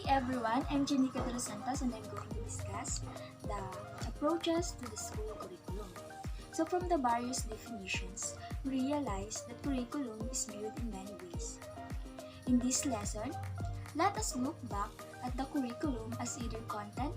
everyone, I'm Janica de los Santos and I'm going to discuss the approaches to the school curriculum. So from the various definitions, we realize that curriculum is viewed in many ways. In this lesson, let us look back at the curriculum as either content,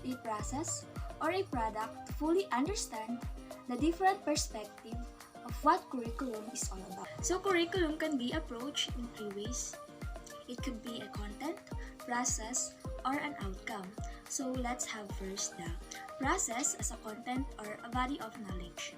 a process, or a product to fully understand the different perspective of what curriculum is all about. So curriculum can be approached in three ways. It could be a content, process, or an outcome. So let's have first the process as a content or a body of knowledge.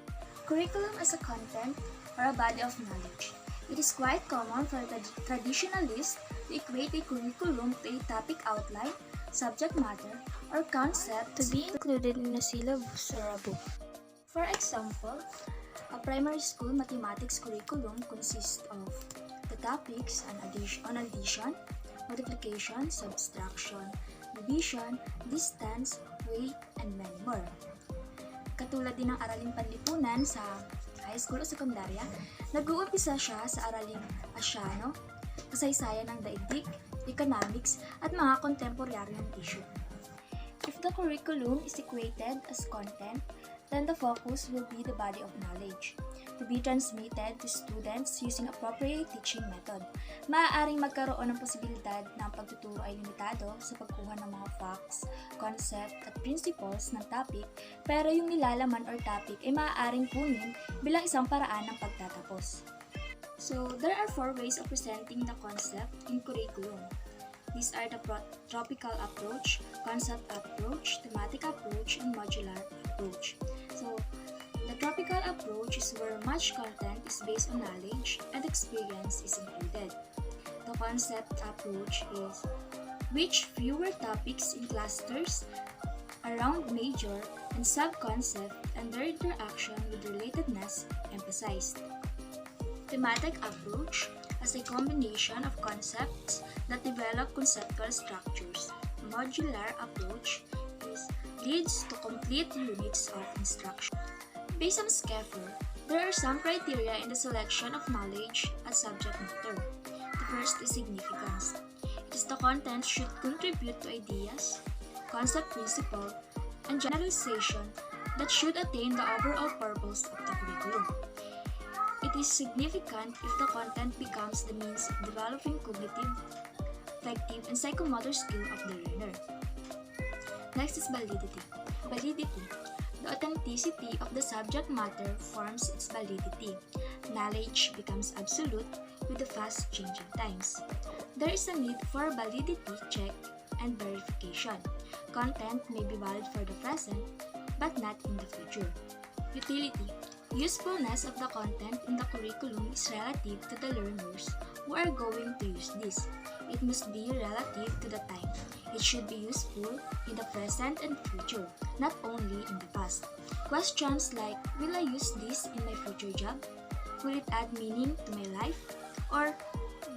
Curriculum as a content or a body of knowledge. It is quite common for the traditionalists to equate a curriculum to a topic outline, subject matter, or concept to be included in a syllabus or a book. For example, a primary school mathematics curriculum consists of the topics on addition, multiplication, subtraction, division, distance, weight, and many more. Katulad din ng araling panlipunan sa high school o sekundarya, nag-uumpisa siya sa araling Asyano, kasaysayan ng daigdig, economics, at mga kontemporaryong issue. If the curriculum is equated as content, then the focus will be the body of knowledge to be transmitted to students using appropriate teaching method. Maaaring magkaroon ng posibilidad na ang pagtuturo ay limitado sa pagkuha ng mga facts, concept, at principles ng topic, pero yung nilalaman or topic ay maaaring kunin bilang isang paraan ng pagtatapos. So, there are 4 ways of presenting the concept in curriculum. These are the tropical approach, concept approach, thematic approach, and modular approach. So, the tropical approach is where much content is based on knowledge and experience is included. The concept approach is which fewer topics in clusters around major and sub-concept and their interaction with relatedness emphasized. Thematic approach as a combination of concepts that develop conceptual structures. Modular approach leads to complete units of instruction. Based on Schaeffer, there are some criteria in the selection of knowledge as subject matter. The first is significance. It is the content should contribute to ideas, concept principle, and generalization that should attain the overall purpose of the curriculum. It is significant if the content becomes the means of developing cognitive, affective, and psychomotor skill of the learner. Next is validity. Validity. The authenticity of the subject matter forms its validity. Knowledge becomes absolute with the fast-changing times. There is a need for validity check and verification. Content may be valid for the present, but not in the future. Utility. Usefulness of the content in the curriculum is relative to the learners who are going to use this. It must be relative to the time. It should be useful in the present and future, not only in the past. Questions like, will I use this in my future job? Will it add meaning to my life? Or,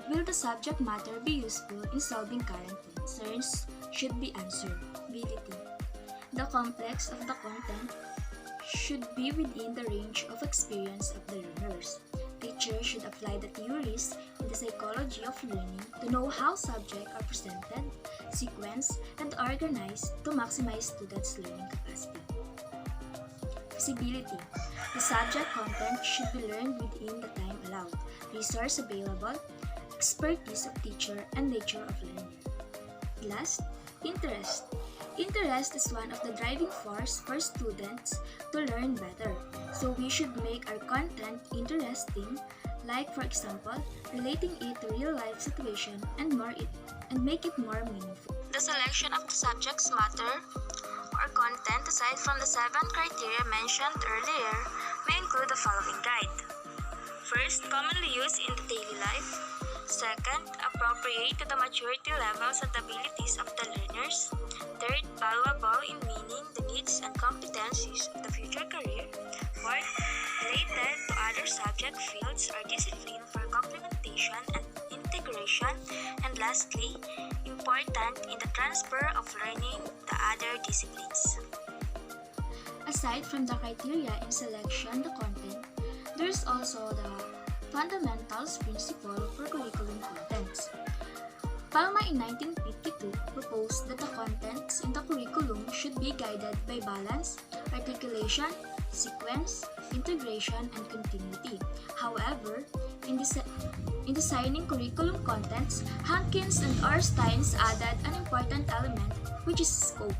will the subject matter be useful in solving current concerns? Should be answered. Ability. The complex of the content should be within the range of experience of the learners. Teachers should apply the theories in the psychology of learning to know how subjects are presented, sequenced, and organized to maximize students' learning capacity. Feasibility. The subject content should be learned within the time allowed, resource available, expertise of teacher, and nature of learner. Last, interest. Interest is one of the driving force for students to learn better. So we should make our content interesting, like for example, relating it to real-life situation and make it more meaningful. The selection of the subjects matter or content aside from the 7 criteria mentioned earlier may include the following guide. First, commonly used in the daily life. Second, appropriate to the maturity levels and abilities of the learners. Third, valuable in meaning the needs and competencies of the future career. Fourth, related to other subject fields or discipline for complementation and integration. And lastly, important in the transfer of learning to other disciplines. Aside from the criteria in selection the content, there is also the fundamentals principle for curriculum contents. Palma in 1950 2022 proposed that the contents in the curriculum should be guided by balance, articulation, sequence, integration, and continuity. However, in designing curriculum contents, Hankins and Orsteins added an important element, which is scope.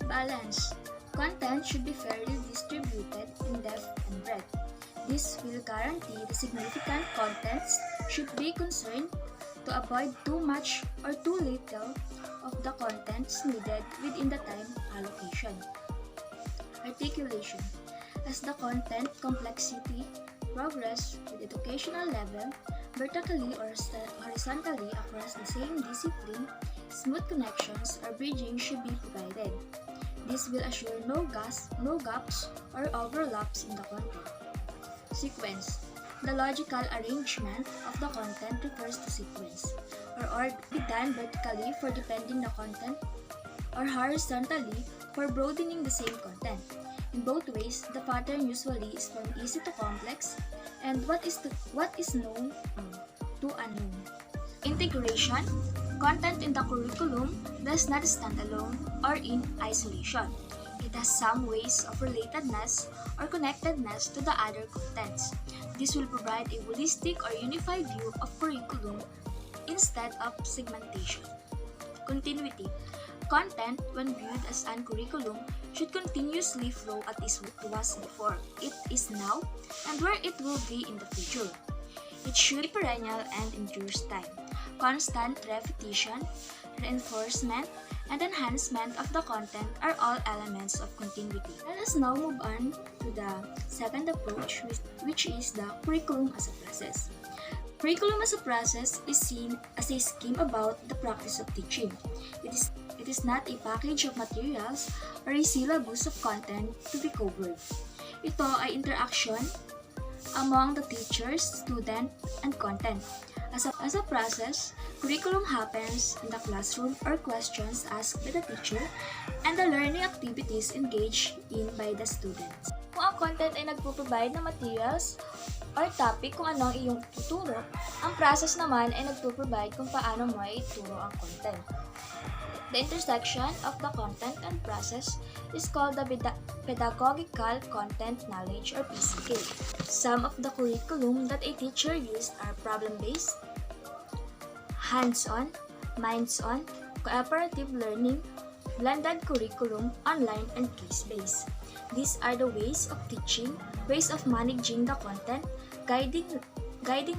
Balance. Content should be fairly distributed in depth and breadth. This will guarantee the significant contents should be concerned to avoid too much or too little of the contents needed within the time allocation. Articulation. As the content complexity progress with educational level, vertically or horizontally across the same discipline, smooth connections or bridging should be provided. This will assure no gaps or overlaps in the content. Sequence. The logical arrangement of the content refers to sequence, or be done vertically for deepening the content, or horizontally for broadening the same content. In both ways, the pattern usually is from easy to complex, and what is known to unknown. Integration. Content in the curriculum does not stand alone or in isolation. It has some ways of relatedness or connectedness to the other contents. This will provide a holistic or unified view of curriculum instead of segmentation. Continuity. Content, when viewed as an curriculum, should continuously flow as it was before, it is now, and where it will be in the future. It should be perennial and endures time. Constant repetition, reinforcement, and enhancement of the content are all elements of continuity. Let us now move on to the second approach, which is the curriculum as a process. Curriculum as a process is seen as a scheme about the practice of teaching. It is not a package of materials or a syllabus of content to be covered. Ito ay interaction among the teachers, student, and content. As a process, curriculum happens in the classroom or questions asked by the teacher and the learning activities engaged in by the students. Kung ang content ay nagpo-provide ng materials or topic kung ano ang iyong tuturo, ang process naman ay nagpo-provide kung paano mo ay ituro ang content. The intersection of the content and process is called the pedagogical content knowledge or PCK. Some of the curriculum that a teacher used are problem-based, hands-on, minds-on, cooperative learning, blended curriculum, online, and case-based. These are the ways of teaching, ways of managing the content, guiding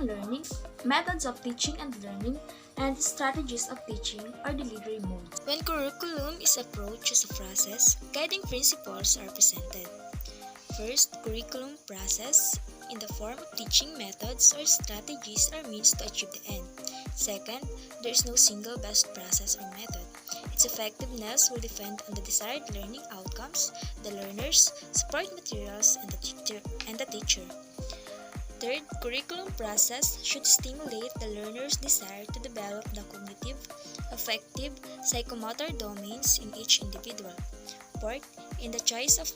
learning, methods of teaching and learning, and strategies of teaching or delivery modes. When curriculum is approached as a process, guiding principles are presented. First, curriculum process in the form of teaching methods or strategies or means to achieve the end. Second, there is no single best process or method. Its effectiveness will depend on the desired learning outcomes, the learners, support materials, and the teacher. Third, curriculum process should stimulate the learner's desire to develop the cognitive, affective, psychomotor domains in each individual. Fourth, in the choice of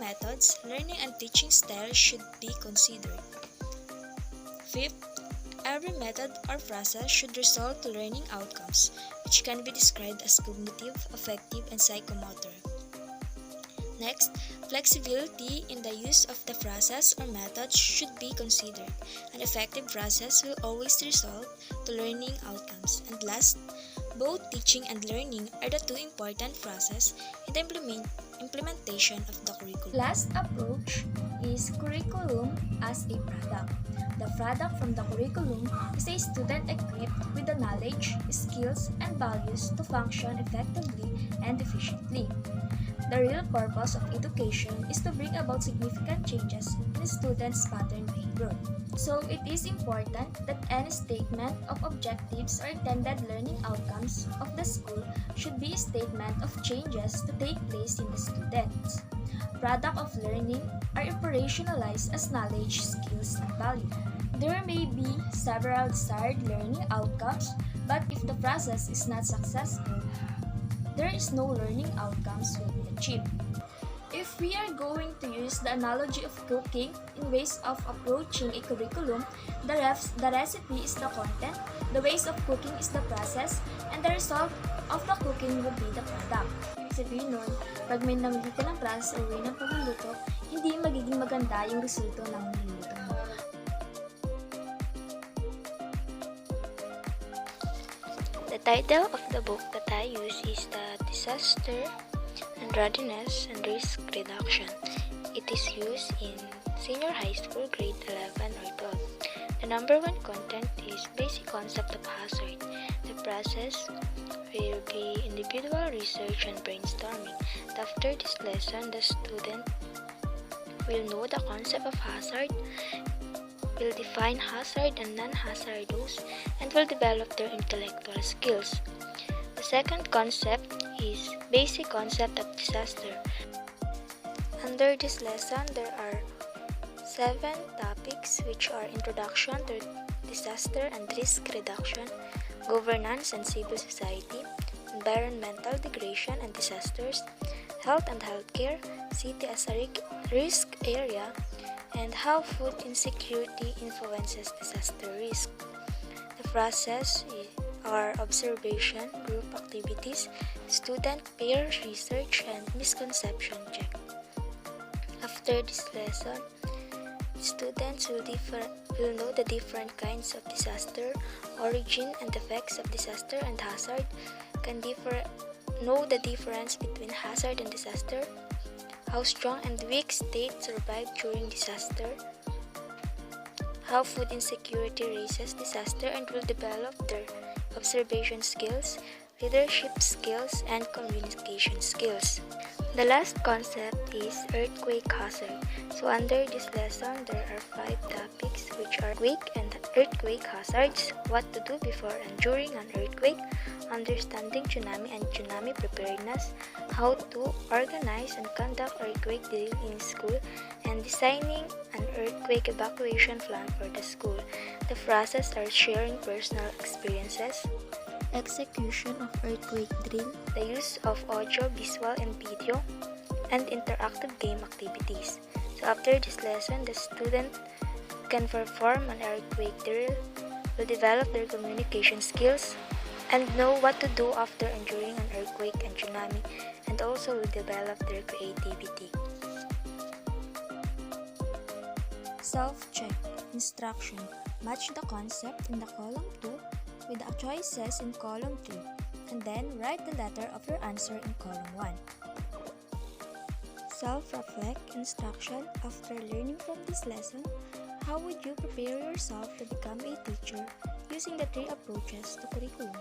methods, learning and teaching styles should be considered. Fifth, every method or process should result to learning outcomes, which can be described as cognitive, affective, and psychomotor. Next, flexibility in the use of the process or method should be considered. An effective process will always result to learning outcomes. And last, both teaching and learning are the two important processes in the implementation of the curriculum. Last approach is curriculum as a product. The product from the curriculum is a student equipped with the knowledge, skills, and values to function effectively and efficiently. The real purpose of education is to bring about significant changes in students' pattern behavior. So it is important that any statement of objectives or intended learning outcomes of the school should be a statement of changes to take place in the students. Product of learning are operationalized as knowledge, skills, and value. There may be several desired learning outcomes, but if the process is not successful, there is no learning outcomes will be achieved. If we are going to use the analogy of cooking in ways of approaching a curriculum, the recipe is the content, the ways of cooking is the process, and the result of the cooking will be the product. Ibig sabihin nun, pag may namili ka ng process or way ng pagluluto, hindi magiging maganda yung resulto ng niluluto mo. The title of the book that I use is The Disaster and Readiness and Risk Reduction. It is used in senior high school grade 11 or 12. The number one content is basic concept of hazard. The process will be individual research and brainstorming. After this lesson, the student will know the concept of hazard, will define hazard and non-hazardous, and will develop their intellectual skills. The second concept is basic concept of disaster. Under this lesson, there are 7 topics which are introduction to disaster and risk reduction, governance and civil society, environmental degradation and disasters, health and healthcare, city as a risk area, and how food insecurity influences disaster risk. The process are observation, group activities, student peer research, and misconception check. After this lesson, students will know the different kinds of disaster, origin and effects of disaster and hazard, know the difference between hazard and disaster, how strong and weak states survive during disaster, how food insecurity raises disaster and will develop their observation skills, leadership skills, and communication skills. The last concept is earthquake hazard. So under this lesson, there are 5 topics which are quake and earthquake hazards, what to do before and during an earthquake, understanding tsunami and tsunami preparedness, how to organize and conduct earthquake drill in school, and designing an earthquake evacuation plan for the school. The process are sharing personal experiences, execution of earthquake drill, the use of audio, visual, and video, and interactive game activities. So after this lesson, the student can perform an earthquake drill, will develop their communication skills, and know what to do after and during an earthquake and tsunami, and also will develop their creativity. Self-check. Instruction. Match the concept in the column 2 with the choices in column 3, and then write the letter of your answer in column 1. Self-reflect. Instruction. After learning from this lesson, how would you prepare yourself to become a teacher using the 3 approaches to curriculum?